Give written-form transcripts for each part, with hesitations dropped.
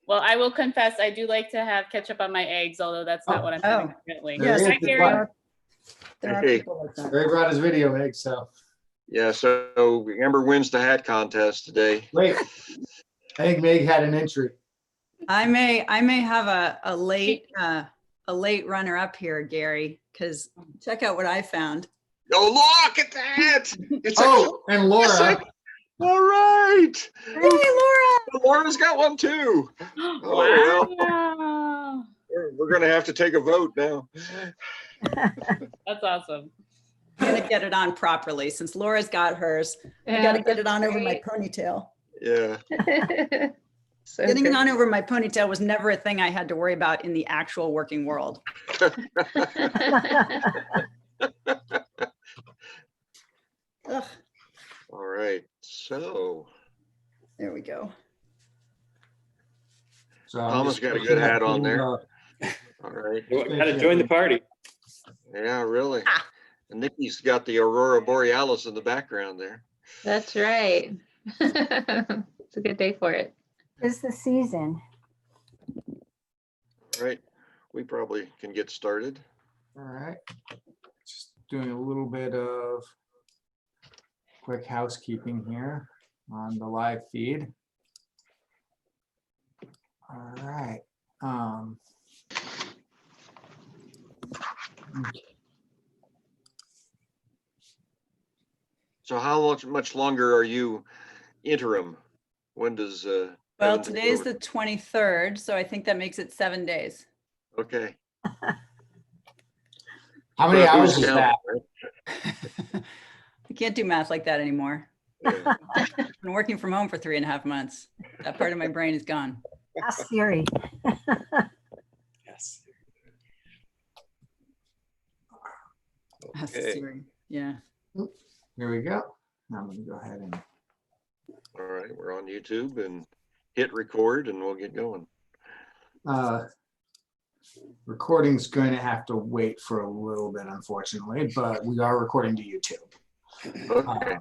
Well, I will confess, I do like to have ketchup on my eggs, although that's not what I'm doing currently. Yes, Hi, Gary. there are Hey. people like that. Gary brought his video, Meg, so. Yeah, so Amber wins the hat contest today. Wait, I think Meg had an entry. I may have a late runner up here, Gary, because check out what I found. Oh, look at that! It's And Laura. all right. Hey, Laura! Laura's got one too. Wow. We're gonna have to take a vote now. That's awesome. I'm gonna get it on properly since Laura's got hers. I gotta get it on over my ponytail. Yeah. Getting it on over my ponytail was never a thing I had to worry about in the actual working world. Ugh, All right. So there we go. So Thomas got a good hat on there. All right. How to join the party. Yeah, really. And Nikki's got the Aurora Borealis in the background there. That's right. It's a good day for it. It's the season. All right. We probably can get started. All right. Just doing a little bit of quick housekeeping here on the live feed. All right. So how much longer are you interim? When does Well, Evan take today's over? the 23rd, so I think that makes it 7 days. Okay. How many But hours who's is that? counting, right? I can't do math like that anymore. Yeah. I've been working from home for 3.5 months. That part of my brain is gone. Ask Siri. Yes. That's Okay. Siri. Yeah. Here we go. Now I'm gonna go ahead and All right, we're on YouTube and hit record and we'll get going. recording's going to have to wait for a little bit, unfortunately, but we are recording to YouTube. Okay.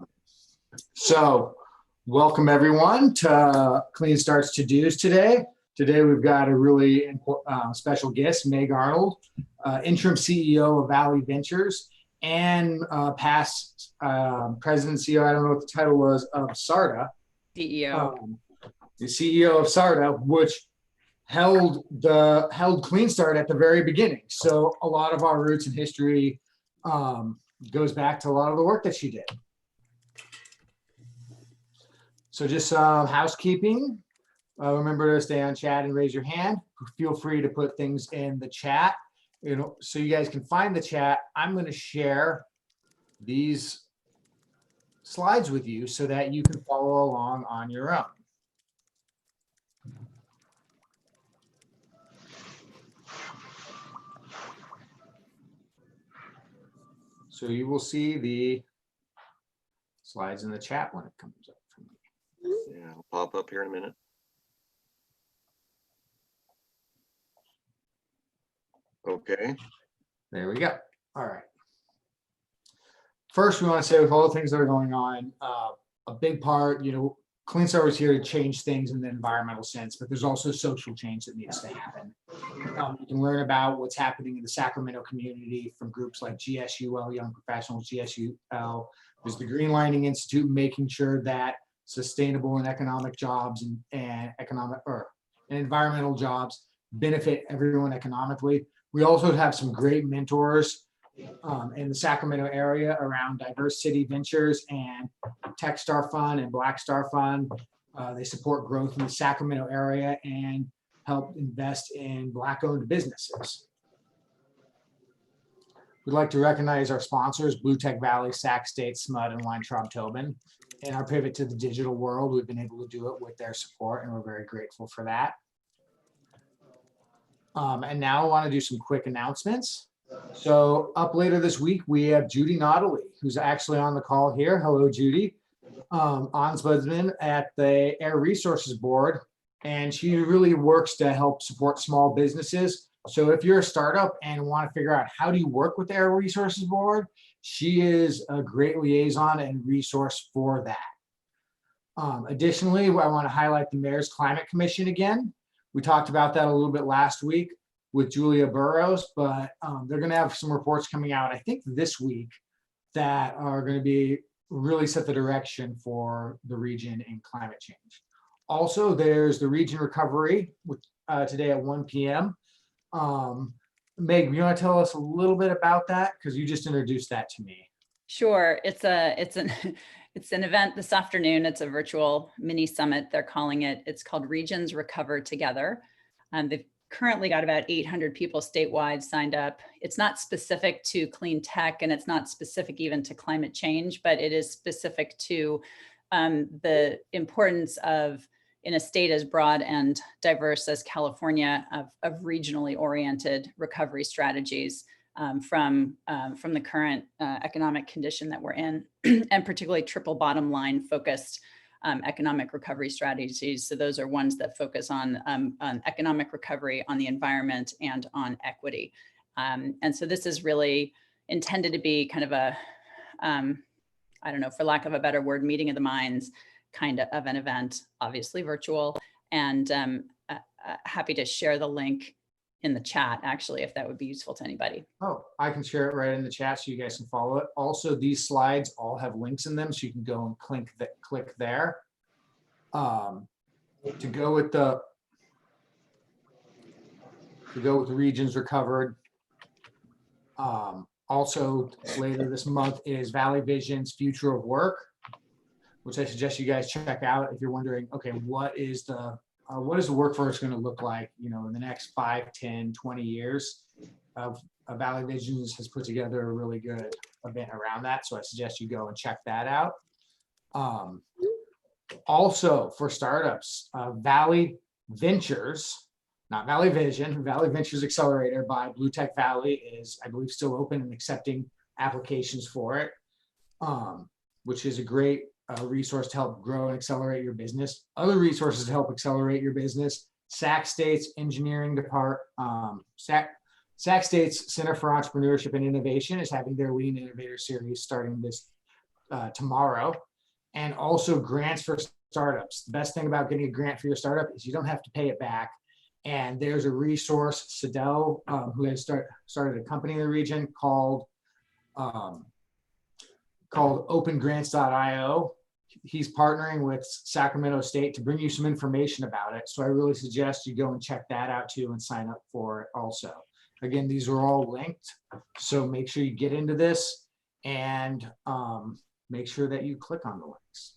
So welcome everyone to CleanStart ToDos today. Today we've got a really important, special guest, Meg Arnold, interim CEO of Valley Ventures and past president CEO, I don't know what the title was, of SARTA. CEO. The CEO of SARTA, which held CleanStart at the very beginning. So a lot of our roots and history goes back to a lot of the work that she did. So just some housekeeping. Remember to stay on chat and raise your hand. Feel free to put things in the chat, so you guys can find the chat. I'm going to share these slides with you so that you can follow along on your own. So you will see the slides in the chat when it comes up for me. Yeah, I'll pop up here in a minute. Okay. There we go. All right. First, we want to say with all the things that are going on, a big part, CleanStart was here to change things in the environmental sense, but there's also social change that needs to happen. You can learn about what's happening in the Sacramento community from groups like GSUL, Young Professionals, GSUL. There's the Green Lining Institute, making sure that sustainable and economic jobs and environmental jobs benefit everyone economically. We also have some great mentors in the Sacramento area around diverse city ventures and Tech Star Fund and Black Star Fund. They support growth in the Sacramento area and help invest in Black-owned businesses. We'd like to recognize our sponsors, Blue Tech Valley, Sac State, SMUD, and Weintraub Tobin. In our pivot to the digital world, we've been able to do it with their support, and we're very grateful for that. And now I want to do some quick announcements. So up later this week, we have Judy Nautilly, who's actually on the call here. Hello, Judy. Ombudsman at the Air Resources Board, and she really works to help support small businesses. So if you're a startup and want to figure out how do you work with the Air Resources Board, she is a great liaison and resource for that. Additionally, I want to highlight the Mayor's Climate Commission again. We talked about that a little bit last week with Julia Burrows, but they're going to have some reports coming out, I think this week, that are going to be really set the direction for the region in climate change. Also, there's the region recovery today at 1 p.m. Meg, you want to tell us a little bit about that? Because you just introduced that to me. Sure. It's an event this afternoon. It's a virtual mini summit, they're calling it. It's called Regions Recover Together. They've currently got about 800 people statewide signed up. It's not specific to clean tech, and it's not specific even to climate change, but it is specific to the importance of, in a state as broad and diverse as California, of regionally oriented recovery strategies from the current economic condition that we're in, and particularly triple bottom line focused economic recovery strategies. So those are ones that focus on economic recovery, on the environment, and on equity. And so this is really intended to be kind of a, I don't know, for lack of a better word, meeting of the minds kind of an event, obviously virtual, and happy to share the link in the chat, actually, if that would be useful to anybody. Oh, I can share it right in the chat so you guys can follow it. Also, these slides all have links in them, so you can go and click there. To go with the regions recovered. Also, later this month is Valley Vision's Future of Work, which I suggest you guys check out if you're wondering, okay, what is the workforce going to look like, in the next 5, 10, 20 years? Valley Visions has put together a really good event around that. So I suggest you go and check that out. Also for startups, Valley Ventures, not Valley Vision, Valley Ventures Accelerator by Blue Tech Valley is, I believe, still open and accepting applications for it, which is a great resource to help grow and accelerate your business. Other resources to help accelerate your business: Sac State's engineering department, Sac State's Center for Entrepreneurship and Innovation is having their Lean Innovator Series starting this tomorrow, and also grants for startups. The best thing about getting a grant for your startup is you don't have to pay it back. And there's a resource, Sidel, who has started a company in the region called opengrants.io. He's partnering with Sacramento State to bring you some information about it. So I really suggest you go and check that out too and sign up for it also. Again, these are all linked. So make sure you get into this and make sure that you click on the links.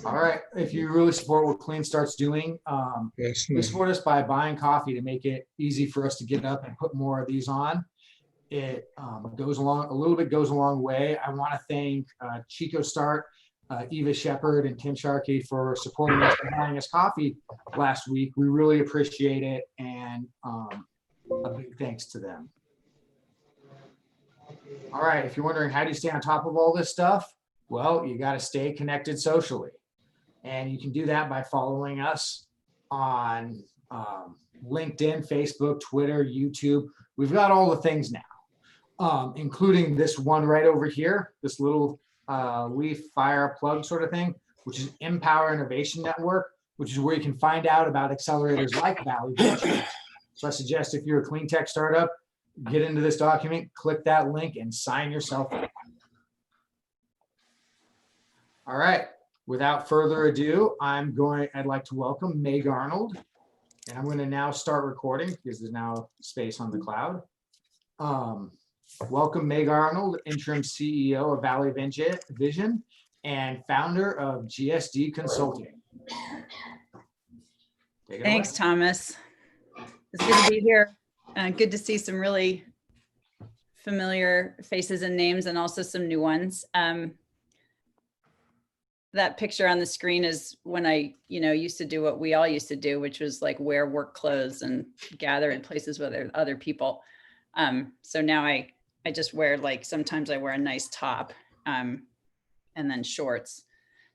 All right. If you really support what CleanStart's doing, please support us by buying coffee to make it easy for us to get up and put more of these on. It goes a long way. I want to thank Chico Start, Eva Shepard, and Tim Sharkey for supporting us and buying us coffee last week. We really appreciate it, and a big thanks to them. All right, if you're wondering how do you stay on top of all this stuff, well, you got to stay connected socially, and you can do that by following us on LinkedIn, Facebook, Twitter, YouTube. We've got all the things now, including this one right over here, this little leaf fire plug sort of thing, which is Empower Innovation Network, which is where you can find out about accelerators like Valley Ventures. So I suggest if you're a clean tech startup, get into this document, click that link, and sign yourself up. All right, without further ado, I'd like to welcome Meg Arnold, and I'm going to now start recording because there's now space on the cloud. Welcome, Meg Arnold, interim CEO of Valley Vision and founder of GSD Consulting. Thanks, Thomas. It's good to be here. Good to see some really familiar faces and names, and also some new ones. That picture on the screen is when I, used to do what we all used to do, which was like wear work clothes and gather in places with other people. So now I just wear, sometimes I wear a nice top and then shorts.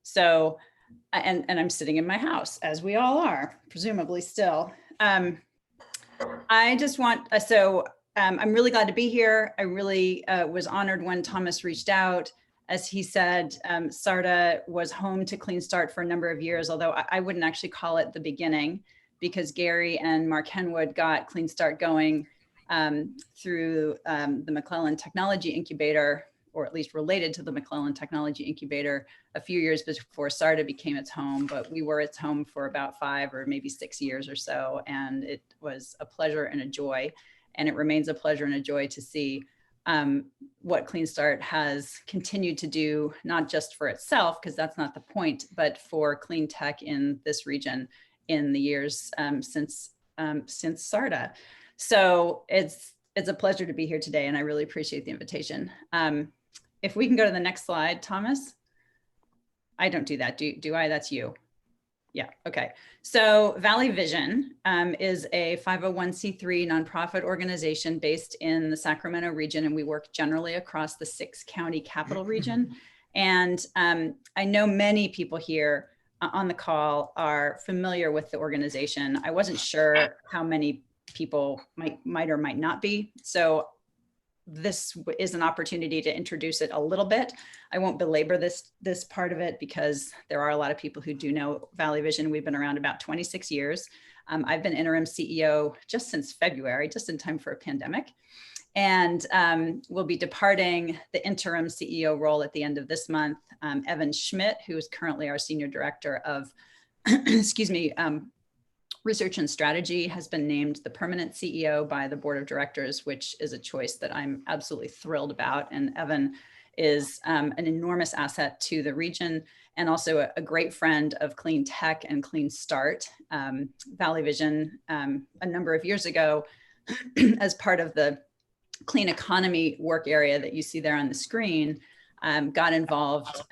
So, and I'm sitting in my house, as we all are, presumably still. I just want, I'm really glad to be here. I really was honored when Thomas reached out As he said, SARTA was home to CleanStart for a number of years, although I wouldn't actually call it the beginning, because Gary and Mark Henwood got CleanStart going through the McClellan Technology Incubator, or at least related to the McClellan Technology Incubator, a few years before SARTA became its home. But we were its home for about 5 or maybe 6 years or so, and it was a pleasure and a joy. And it remains a pleasure and a joy to see what CleanStart has continued to do, not just for itself, because that's not the point, but for clean tech in this region in the years since SARTA. So it's a pleasure to be here today, and I really appreciate the invitation. If we can go to the next slide, Thomas. I don't do that, do I? That's you. Yeah, okay. So Valley Vision is a 501c3 nonprofit organization based in the Sacramento region, and we work generally across the 6-county capital region. And I know many people here on the call are familiar with the organization. I wasn't sure how many people might or might not be. So this is an opportunity to introduce it a little bit. I won't belabor this part of it because there are a lot of people who do know Valley Vision. We've been around about 26 years. I've been interim CEO just since February, just in time for a pandemic. And we'll be departing the interim CEO role at the end of this month. Evan Schmidt, who is currently our Senior Director of, excuse me, Research and Strategy, has been named the permanent CEO by the Board of Directors, which is a choice that I'm absolutely thrilled about. And Evan is an enormous asset to the region and also a great friend of clean tech and CleanStart. Valley Vision, a number of years ago, as part of the clean economy work area that you see there on the screen, got involved,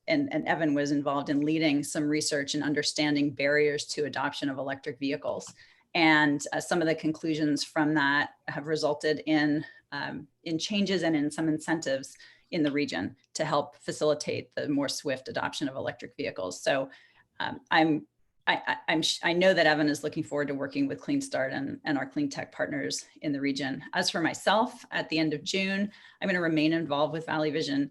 and Evan was involved in leading some research and understanding barriers to adoption of electric vehicles. And some of the conclusions from that have resulted in changes and in some incentives in the region to help facilitate the more swift adoption of electric vehicles. So I know that Evan is looking forward to working with CleanStart and our clean tech partners in the region. As for myself, at the end of June, I'm going to remain involved with Valley Vision,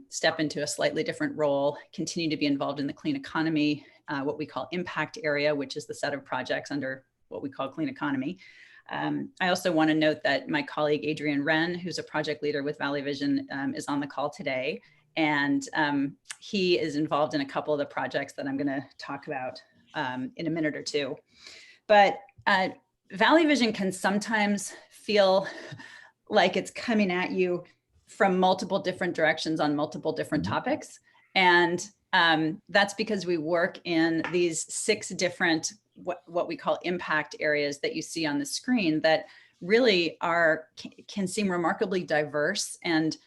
step into a slightly different role, continue to be involved in the clean economy, what we call impact area, which is the set of projects under what we call clean economy. I also want to note that my colleague, Adrian Wren, who's a project leader with Valley Vision, is on the call today. And he is involved in a couple of the projects that I'm going to talk about in a minute or two. But Valley Vision can sometimes feel like it's coming at you from multiple different directions on multiple different topics. And that's because we work in these 6 different, what we call impact areas that you see on the screen that really can seem remarkably diverse. And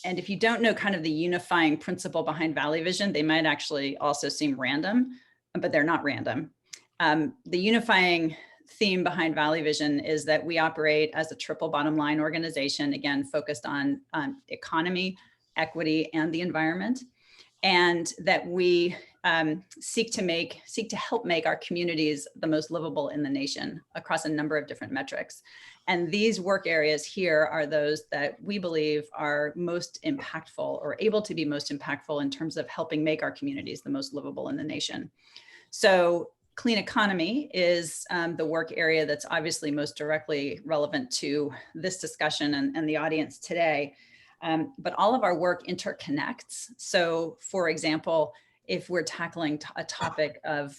if you don't know kind of the unifying principle behind Valley Vision, they might actually also seem random, but they're not random. The unifying theme behind Valley Vision is that we operate as a triple bottom line organization, again, focused on economy, equity, and the environment, and that we seek to help make our communities the most livable in the nation across a number of different metrics. And these work areas here are those that we believe are most impactful or able to be most impactful in terms of helping make our communities the most livable in the nation. So clean economy is the work area that's obviously most directly relevant to this discussion and the audience today. But all of our work interconnects. So for example, if we're tackling a topic of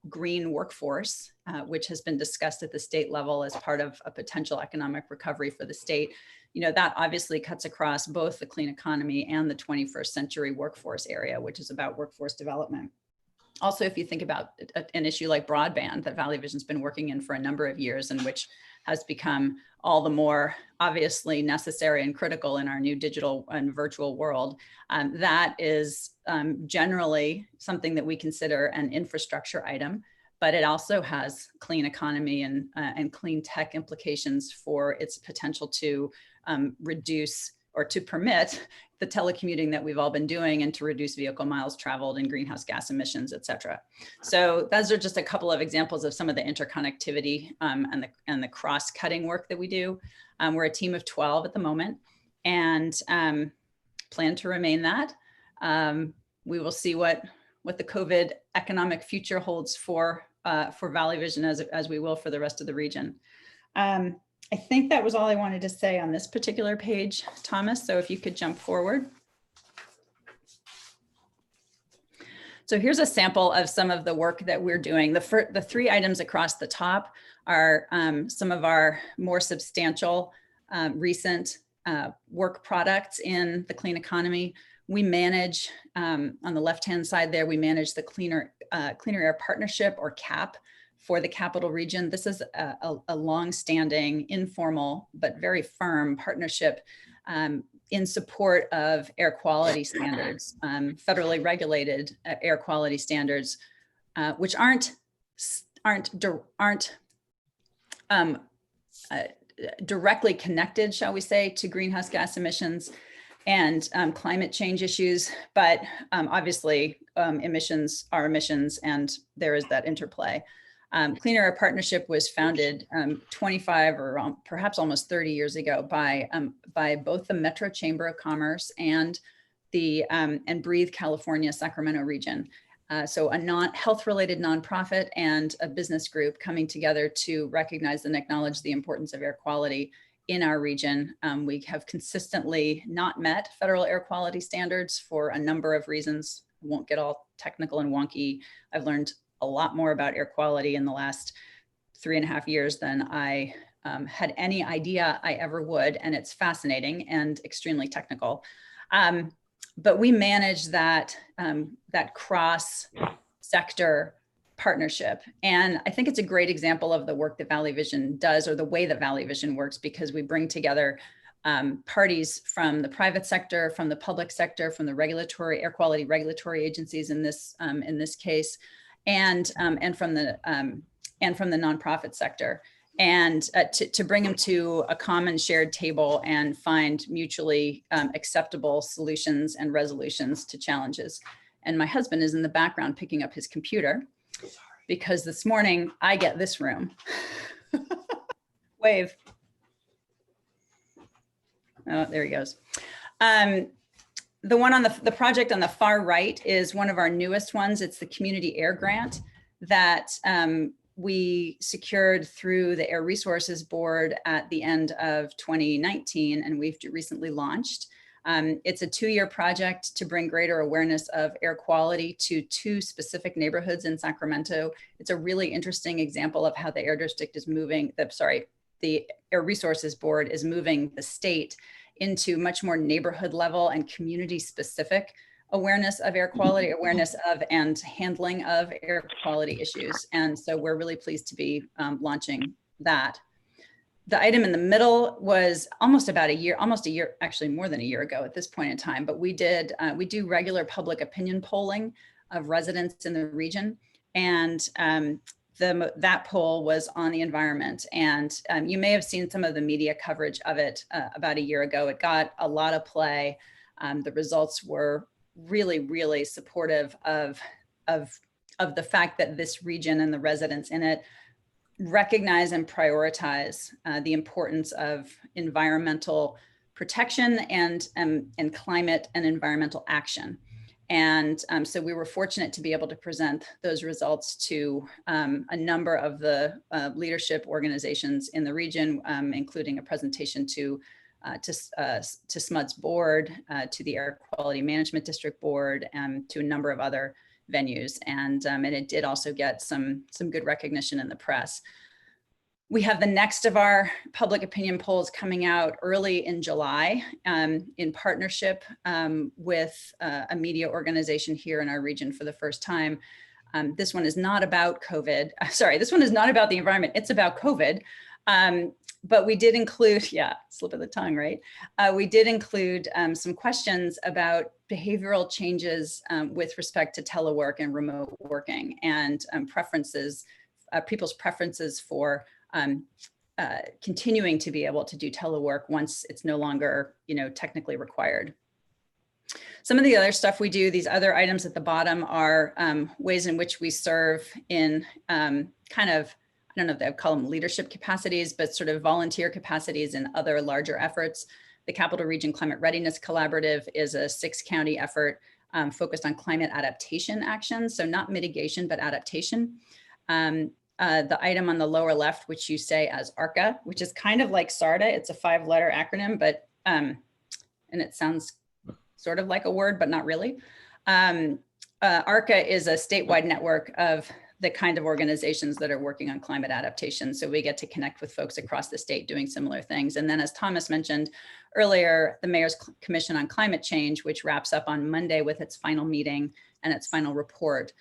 green workforce, which has been discussed at the state level as part of a potential economic recovery for the state, that obviously cuts across both the clean economy and the 21st century workforce area, which is about workforce development. Also, if you think about an issue like broadband that Valley Vision's been working in for a number of years and which has become all the more obviously necessary and critical in our new digital and virtual world, that is generally something that we consider an infrastructure item, but it also has clean economy and clean tech implications for its potential to reduce or to permit the telecommuting that we've all been doing and to reduce vehicle miles traveled and greenhouse gas emissions, et cetera. So those are just a couple of examples of some of the interconnectivity and the cross-cutting work that we do. We're a team of 12 at the moment. And plan to remain that. We will see what the COVID economic future holds for Valley Vision as we will for the rest of the region. I think that was all I wanted to say on this particular page, Thomas. So if you could jump forward. So here's a sample of some of the work that we're doing. The three items across the top are some of our more substantial recent work products in the clean economy. We manage, on the left-hand side there, we manage the Cleaner Air Partnership, or CAP, for the Capital Region. This is a long-standing, informal, but very firm partnership in support of air quality standards, federally regulated air quality standards, which aren't directly connected, shall we say, to greenhouse gas emissions and climate change issues, but obviously emissions are emissions, and there is that interplay. Cleaner Air Partnership was founded 25 or perhaps almost 30 years ago by both the Metro Chamber of Commerce and the Breathe California Sacramento region. So a health-related nonprofit and a business group coming together to recognize and acknowledge the importance of air quality in our region. We have consistently not met federal air quality standards for a number of reasons. I won't get all technical and wonky. I've learned a lot more about air quality in the last 3.5 years than I had any idea I ever would. And it's fascinating and extremely technical. But we manage that cross-sector partnership. And I think it's a great example of the work that Valley Vision does, or the way that Valley Vision works, because we bring together parties from the private sector, from the public sector, from the air quality regulatory agencies in this case, and from the nonprofit sector, and to bring them to a common shared table and find mutually acceptable solutions and resolutions to challenges. And my husband is in the background picking up his computer, because this morning I get this room. Wave. Oh, there he goes. The one on the project on the far right is one of our newest ones. It's the Community Air Grant that we secured through the Air Resources Board at the end of 2019, and we've recently launched. It's a 2-year project to bring greater awareness of air quality to 2 specific neighborhoods in Sacramento. It's a really interesting example of how the Air District is moving, the Air Resources Board is moving the state into much more neighborhood level and community specific awareness of air quality, awareness of and handling of air quality issues. And so we're really pleased to be launching that. The item in the middle was almost a year, actually more than a year ago at this point in time, but we do regular public opinion polling of residents in the region. And that poll was on the environment. And you may have seen some of the media coverage of it about a year ago. It got a lot of play. The results were really, really supportive of the fact that this region and the residents in it recognize and prioritize the importance of environmental protection and climate and environmental action. And so we were fortunate to be able to present those results to a number of the leadership organizations in the region, including a presentation to SMUD's board, to the Air Quality Management District board, and to a number of other venues. And it did also get some good recognition in the press. We have the next of our public opinion polls coming out early in July in partnership with a media organization here in our region for the first time. This one is not about COVID. Sorry, this one is not about the environment. It's about COVID. But we did include, yeah, slip of the tongue, right? We did include some questions about behavioral changes with respect to telework and remote working, and preferences, people's preferences for continuing to be able to do telework once it's no longer, technically required. Some of the other stuff we do, these other items at the bottom, are ways in which we serve in kind of, I don't know if they would call them leadership capacities, but sort of volunteer capacities in other larger efforts. The Capital Region Climate Readiness Collaborative is a 6-county effort focused on climate adaptation actions. So not mitigation, but adaptation. The item on the lower left, which you say as ARCA, which is kind of like SARTA. It's a 5-letter acronym, but and it sounds sort of like a word, but not really. ARCA is a statewide network of the kind of organizations that are working on climate adaptation. So we get to connect with folks across the state doing similar things. And then as Thomas mentioned earlier, the Mayor's Commission on Climate Change, which wraps up on Monday with its final meeting and its final report,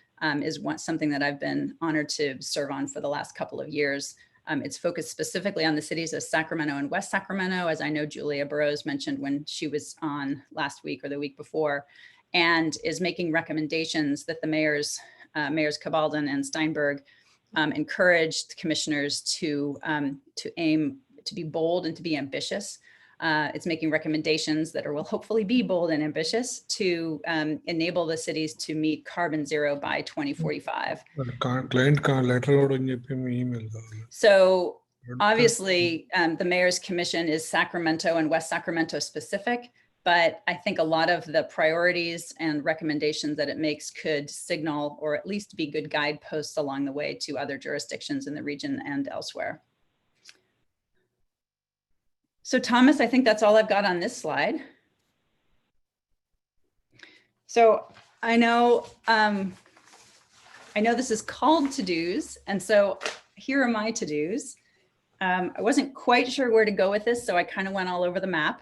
is something that I've been honored to serve on for the last couple of years. It's focused specifically on the cities of Sacramento and West Sacramento, as I know Julia Burrows mentioned when she was on last week or the week before, and is making recommendations that the mayors Cabaldon and Steinberg encouraged commissioners to aim to be bold and to be ambitious. It's making recommendations that will hopefully be bold and ambitious to enable the cities to meet carbon zero by 2045. So obviously the Mayor's Commission is Sacramento and West Sacramento specific, but I think a lot of the priorities and recommendations that it makes could signal or at least be good guideposts along the way to other jurisdictions in the region and elsewhere. So Thomas, I think that's all I've got on this slide. So I know this is called ToDos, and so here are my ToDos. I wasn't quite sure where to go with this, so I kind of went all over the map.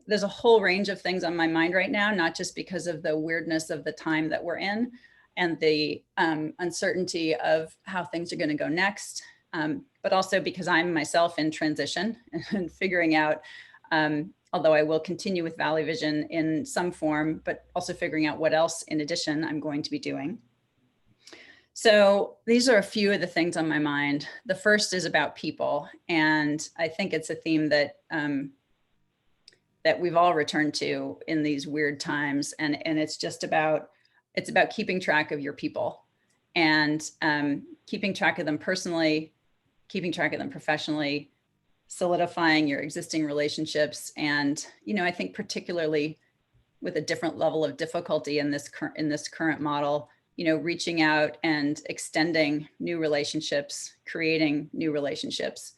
There's a whole range of things on my mind right now, not just because of the weirdness of the time that we're in and the uncertainty of how things are going to go next, but also because I'm myself in transition and figuring out, although I will continue with Valley Vision in some form, but also figuring out what else in addition I'm going to be doing. So these are a few of the things on my mind. The first is about people, and I think it's a theme that that we've all returned to in these weird times. And it's just about, it's about keeping track of your people and keeping track of them personally, keeping track of them professionally, solidifying your existing relationships. And, you know, I think particularly with a different level of difficulty in this current model, you know, reaching out and extending new relationships, creating new relationships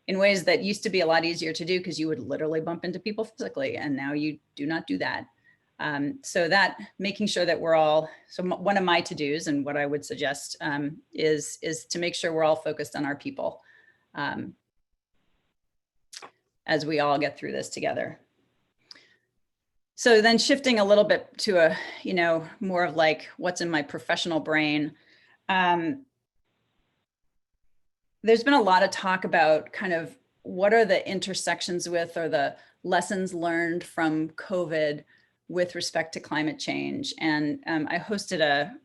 in ways that used to be a lot easier to do because you would literally bump into people physically, and now you do not do that. So that making sure that we're all, so one of my to-dos and what I would suggest is to make sure we're all focused on our people as we all get through this together. So then shifting a little bit to a, you know, more of like what's in my professional brain. There's been a lot of talk about kind of what are the intersections with or the lessons learned from COVID with respect to climate change. And I hosted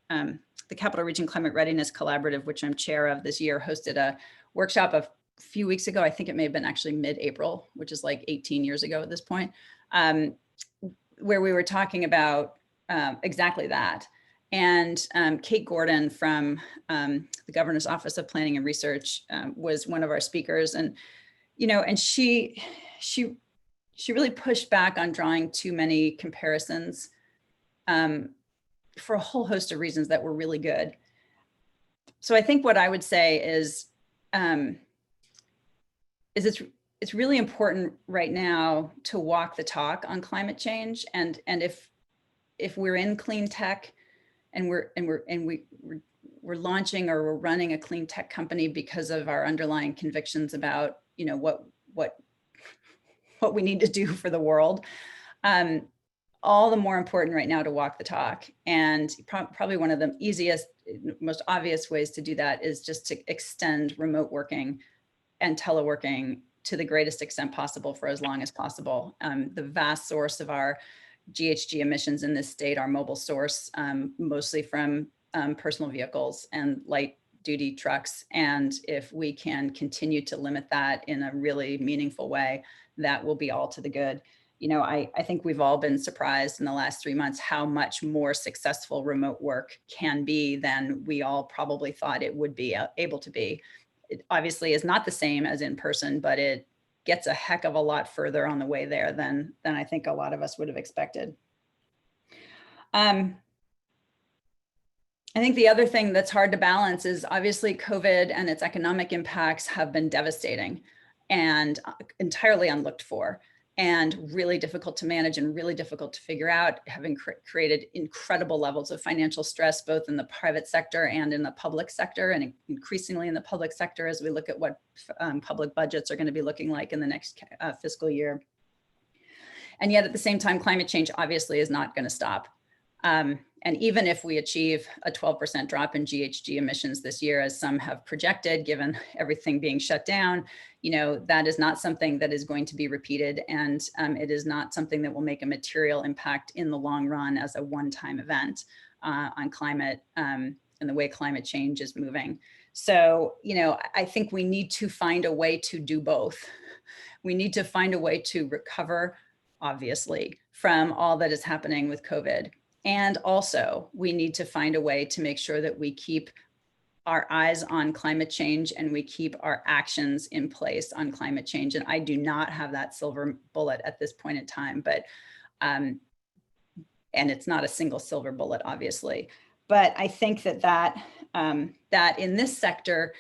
the Capital Region Climate Readiness Collaborative, which I'm chair of this year, hosted a workshop a few weeks ago. I think it may have been actually mid-April, which is like 18 years ago at this point, where we were talking about exactly that. And Kate Gordon from the Governor's Office of Planning and Research was one of our speakers. And, you know, and she really pushed back on drawing too many comparisons for a whole host of reasons that were really good. So I think what I would say is it's really important right now to walk the talk on climate change. And if we're in clean tech, and we're launching or we're running a clean tech company because of our underlying convictions about, you know, what we need to do for the world, all the more important right now to walk the talk. And probably one of the easiest, most obvious ways to do that is just to extend remote working and teleworking to the greatest extent possible for as long as possible. The vast source of our GHG emissions in this state are mobile source, mostly from personal vehicles and light duty trucks. And if we can continue to limit that in a really meaningful way, that will be all to the good. You know, I think we've all been surprised in the last 3 months how much more successful remote work can be than we all probably thought it would be able to be. It obviously is not the same as in person, but it gets a heck of a lot further on the way there than I think a lot of us would have expected. I think the other thing that's hard to balance is obviously COVID and its economic impacts have been devastating and entirely unlooked for, and really difficult to manage and really difficult to figure out, having created incredible levels of financial stress, both in the private sector and in the public sector, and increasingly in the public sector as we look at what public budgets are going to be looking like in the next fiscal year. And yet at the same time, climate change obviously is not going to stop. And even if we achieve a 12% drop in GHG emissions this year, as some have projected, given everything being shut down, that is not something that is going to be repeated. And it is not something that will make a material impact in the long run as a one-time event on climate and the way climate change is moving. So, I think we need to find a way to do both. We need to find a way to recover, obviously, from all that is happening with COVID. And also, we need to find a way to make sure that we keep our eyes on climate change and we keep our actions in place on climate change. And I do not have that silver bullet at this point in time, but, and it's not a single silver bullet, obviously. But I think that in this sector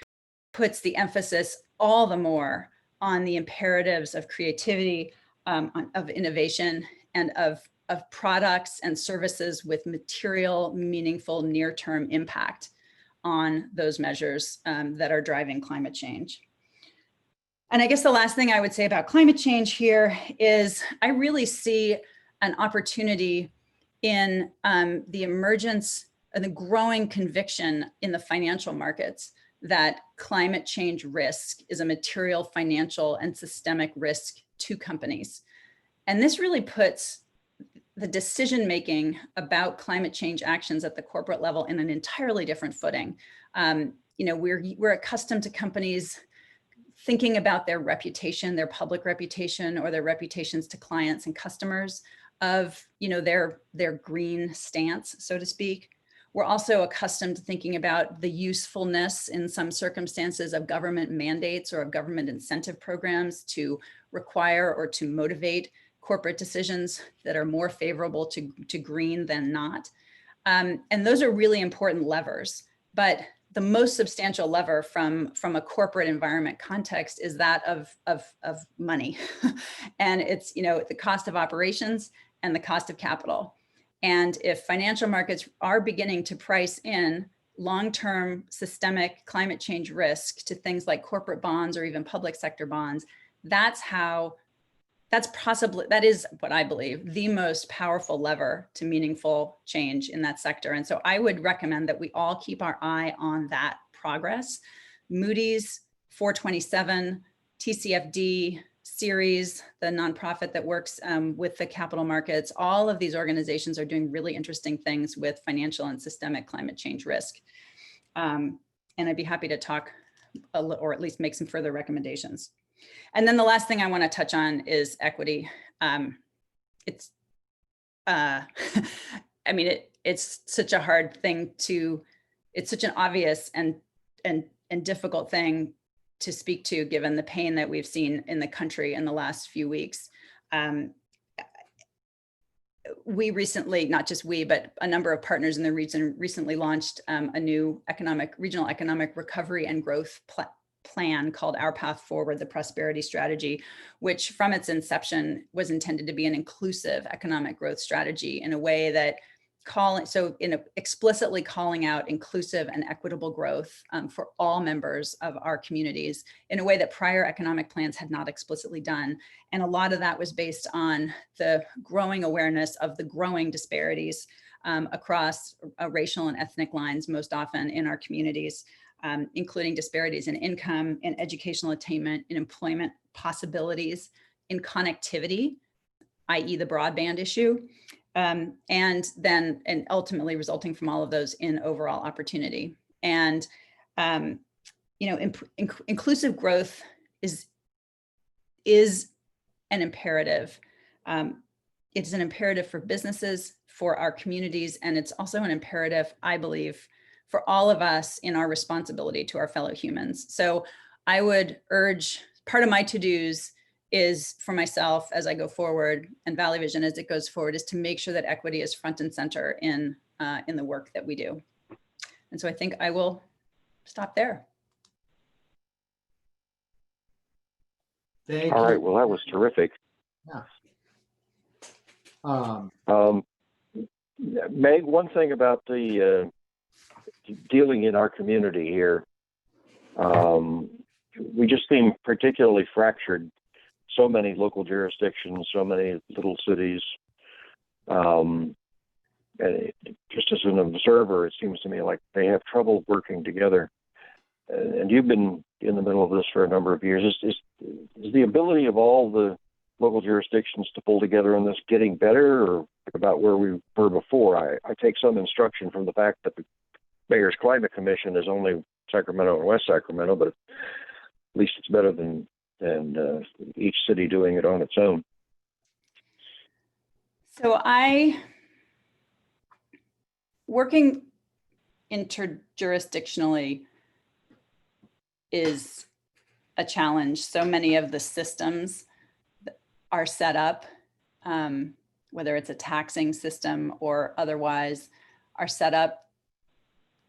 puts the emphasis all the more on the imperatives of creativity, of innovation, and of products and services with material, meaningful, near-term impact on those measures that are driving climate change. And I guess the last thing I would say about climate change here is I really see an opportunity in the emergence and the growing conviction in the financial markets that climate change risk is a material, financial, and systemic risk to companies. And this really puts the decision-making about climate change actions at the corporate level in an entirely different footing. We're accustomed to companies thinking about their reputation, their public reputation, or their reputations to clients and customers of, their green stance, so to speak. We're also accustomed to thinking about the usefulness in some circumstances of government mandates or of government incentive programs to require or to motivate corporate decisions that are more favorable to green than not. And those are really important levers, but the most substantial lever from a corporate environment context is that of money. And it's, the cost of operations and the cost of capital. And if financial markets are beginning to price in long-term systemic climate change risk to things like corporate bonds or even public sector bonds, that is what I believe the most powerful lever to meaningful change in that sector. And so I would recommend that we all keep our eye on that progress. Moody's, 427, TCFD, Ceres, the nonprofit that works with the capital markets, all of these organizations are doing really interesting things with financial and systemic climate change risk. And I'd be happy to talk or at least make some further recommendations. And then the last thing I want to touch on is equity. It's such a hard thing it's such an obvious and difficult thing to speak to, given the pain that we've seen in the country in the last few weeks. We recently, not just we, but a number of partners in the region recently launched a new regional economic recovery and growth plan called Our Path Forward, the Prosperity Strategy, which from its inception was intended to be an inclusive economic growth strategy in a way that explicitly calling out inclusive and equitable growth for all members of our communities in a way that prior economic plans had not explicitly done. And a lot of that was based on the growing awareness of the growing disparities across racial and ethnic lines, most often in our communities, including disparities in income, in educational attainment, in employment possibilities, in connectivity, i.e. the broadband issue, and ultimately resulting from all of those in overall opportunity. And, inclusive growth is an imperative. It's an imperative for businesses, for our communities, and it's also an imperative, I believe, for all of us in our responsibility to our fellow humans. So I would urge, part of my to-dos is for myself as I go forward, and Valley Vision as it goes forward, is to make sure that equity is front and center in the work that we do. And so I think I will stop there. Thank All right, you. well, that was terrific. Um, Meg, one thing about the dealing in our community here, we just seem particularly fractured. So many local jurisdictions, so many little cities. And just as an observer, it seems to me like they have trouble working together. And you've been in the middle of this for a number of years. Is the ability of all the local jurisdictions to pull together on this getting better, or about where we were before? I take some instruction from the fact that the Mayor's Climate Commission is only Sacramento and West Sacramento, but at least it's better than each city doing it on its own. So working interjurisdictionally is a challenge. So many of the systems are set up, whether it's a taxing system or otherwise, are set up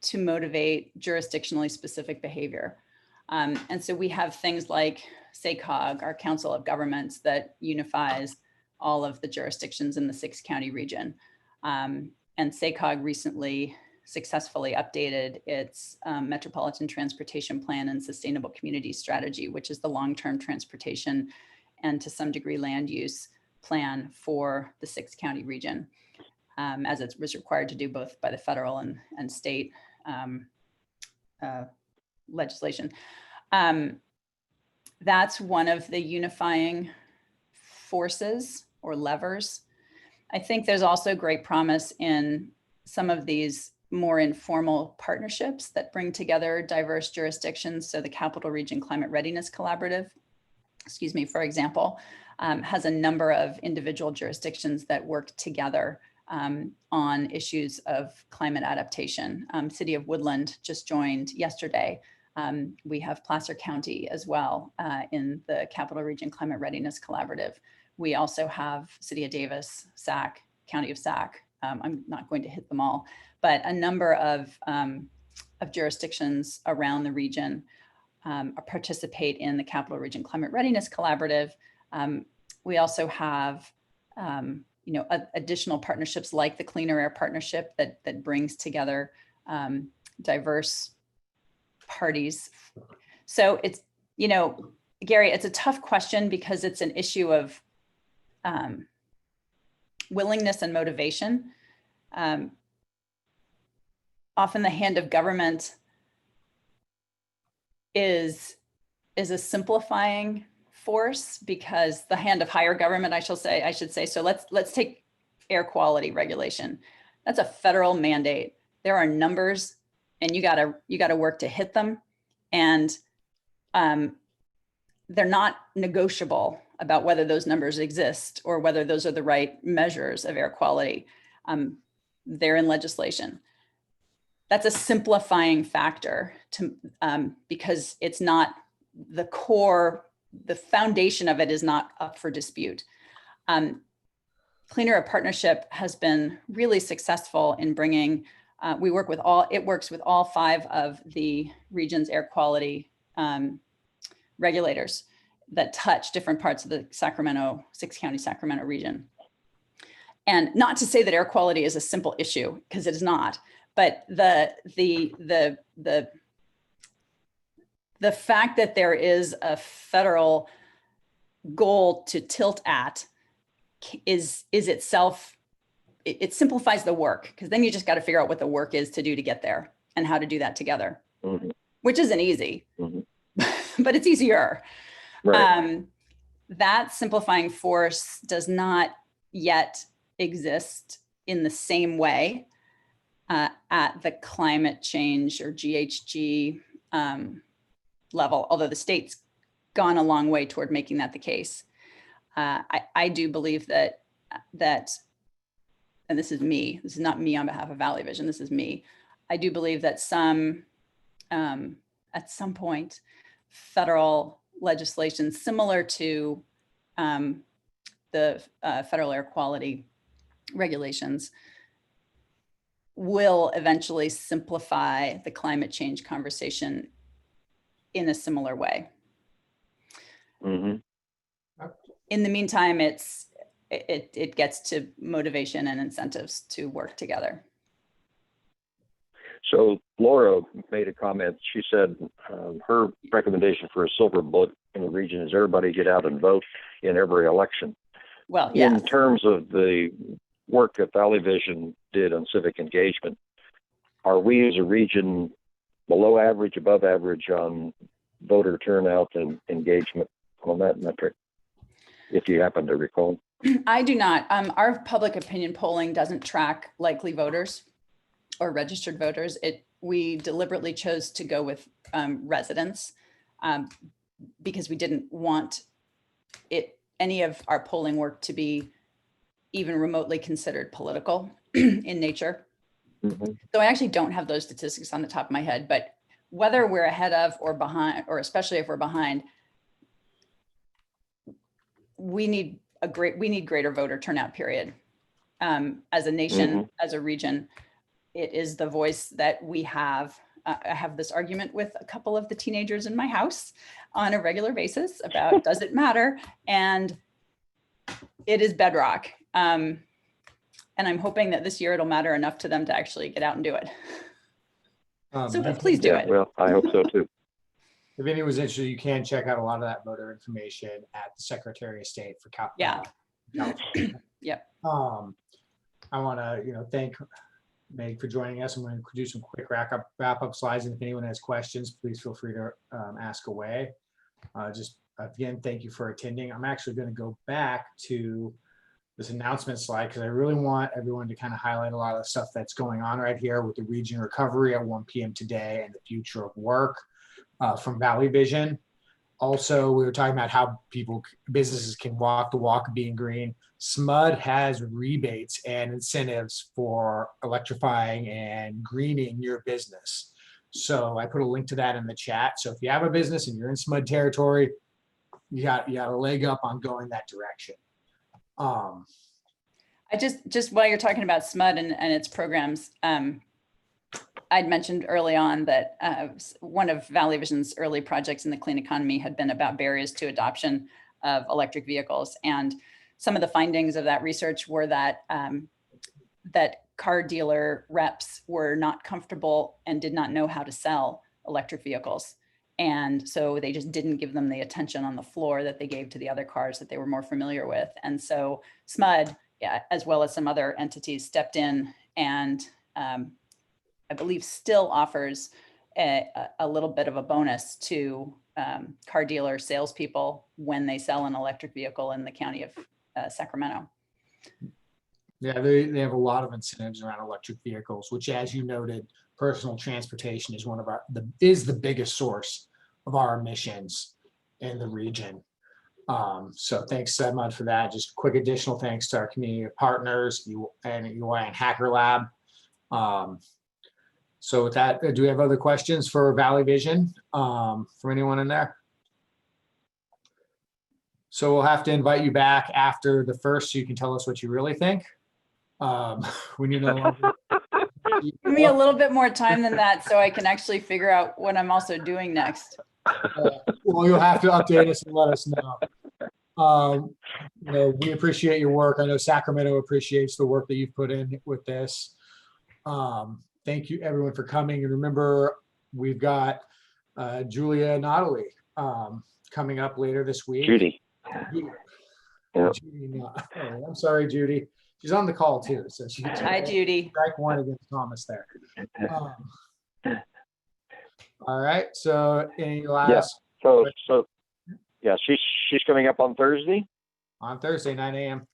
to motivate jurisdictionally specific behavior. And so we have things like SACOG, our Council of Governments, that unifies all of the jurisdictions in the 6-county region. And SACOG recently successfully updated its Metropolitan Transportation Plan and Sustainable Community Strategy, which is the long-term transportation and to some degree land use plan for the 6-county region, as it was required to do both by the federal and state legislation. That's one of the unifying forces or levers. I think there's also great promise in some of these more informal partnerships that bring together diverse jurisdictions. So the Capital Region Climate Readiness Collaborative, for example, has a number of individual jurisdictions that work together on issues of climate adaptation. City of Woodland just joined yesterday. We have Placer County as well in the Capital Region Climate Readiness Collaborative. We also have City of Davis, Sac, County of Sac. I'm not going to hit them all, but a number of jurisdictions around the region participate in the Capital Region Climate Readiness Collaborative. We also have additional partnerships like the Cleaner Air Partnership that brings together diverse parties. So it's, Gary, it's a tough question because it's an issue of willingness and motivation. Often the hand of government is a simplifying force, because the hand of higher government, I should say. So let's take air quality regulation. That's a federal mandate. There are numbers, and you gotta work to hit them, and they're not negotiable about whether those numbers exist or whether those are the right measures of air quality. They're in legislation. That's a simplifying factor to because it's not the core. The foundation of it is not up for dispute. Cleaner Air Partnership has been really successful in bringing, it works with all 5 of the region's air quality regulators that touch different parts of the 6-county Sacramento region. And not to say that air quality is a simple issue, because it is not, but the fact that there is a federal goal to tilt at is itself, it simplifies the work, because then you just got to figure out what the work is to do to get there and how to do that together, which isn't easy, but it's easier. Right. That simplifying force does not yet exist in the same way at the climate change or GHG level, although the state's gone a long way toward making that the case. I do believe that, and this is not me on behalf of Valley Vision, this is me. I do believe that at some point, federal legislation similar to the federal air quality regulations will eventually simplify the climate change conversation in a similar way. Hmm. In the meantime, it gets to motivation and incentives to work together. So Laura made a comment. She said her recommendation for a silver bullet in the region is everybody get out and vote in every election. Well, yes. In terms of the work that Valley Vision did on civic engagement, are we as a region below average, above average on voter turnout and engagement on that metric, if you happen to recall? I do not. Our public opinion polling doesn't track likely voters or registered voters. We deliberately chose to go with residents because we didn't want any of our polling work to be even remotely considered political in nature. Mm-hmm. So I actually don't have those statistics on the top of my head, but whether we're ahead of or behind, or especially if we're behind, we need greater voter turnout, period. As a nation, as a region, it is the voice that we have. I have this argument with a couple of the teenagers in my house on a regular basis about does it matter? And it is bedrock. And I'm hoping that this year it'll matter enough to them to actually get out and do it. So please do it. Well, I hope so too. If anyone's interested, you can check out a lot of that voter information at the Secretary of State for California. Yep. I want to, thank Meg for joining us. I'm going to do some quick wrap-up slides, and if anyone has questions, please feel free to ask away. Just again, thank you for attending. I'm actually going to go back to this announcement slide because I really want everyone to kind of highlight a lot of the stuff that's going on right here with the region recovery at 1 p.m. today and the future of work from Valley Vision. Also, we were talking about how businesses can walk the walk of being green. SMUD has rebates and incentives for electrifying and greening your business. So I put a link to that in the chat. So if you have a business and you're in SMUD territory, you got a leg up on going that direction. I just while you're talking about SMUD and its programs, I'd mentioned early on that one of Valley Vision's early projects in the clean economy had been about barriers to adoption of electric vehicles. And some of the findings of that research were that that car dealer reps were not comfortable and did not know how to sell electric vehicles. And so they just didn't give them the attention on the floor that they gave to the other cars that they were more familiar with. And so SMUD, as well as some other entities, stepped in and I believe still offers a little bit of a bonus to car dealer salespeople when they sell an electric vehicle in the county of Sacramento. Yeah, they have a lot of incentives around electric vehicles, which, as you noted, personal transportation is the biggest source of our emissions in the region. So thanks so much for that. Just quick additional thanks to our community partners, UI and Hacker Lab. So with that, do we have other questions for Valley Vision from anyone in there? So we'll have to invite you back after the first so you can tell us what you really think. When you no longer Give me a little bit more time than that so I can actually figure out what I'm also doing next. Well, you'll have to update us and let us know. We appreciate your work. I know Sacramento appreciates the work that you've put in with this. Thank you everyone for coming. And remember, we've got Julia Notley coming up later this week. Judy. Yep. Judy, I'm sorry, Judy. She's on the call too. So Hi, Judy. Strike one against Thomas there. All right. So any last? Yeah. So yeah, she's coming up on Thursday. On Thursday, 9 a.m.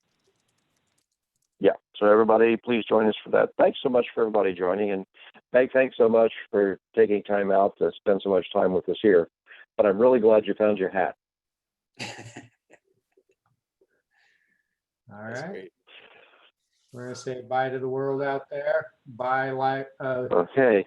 Yeah. So everybody, please join us for that. Thanks so much for everybody joining, and Meg, thanks so much for taking time out to spend so much time with us here. But I'm really glad you found your hat. All right. We're gonna say bye to the world out there. Bye, Okay.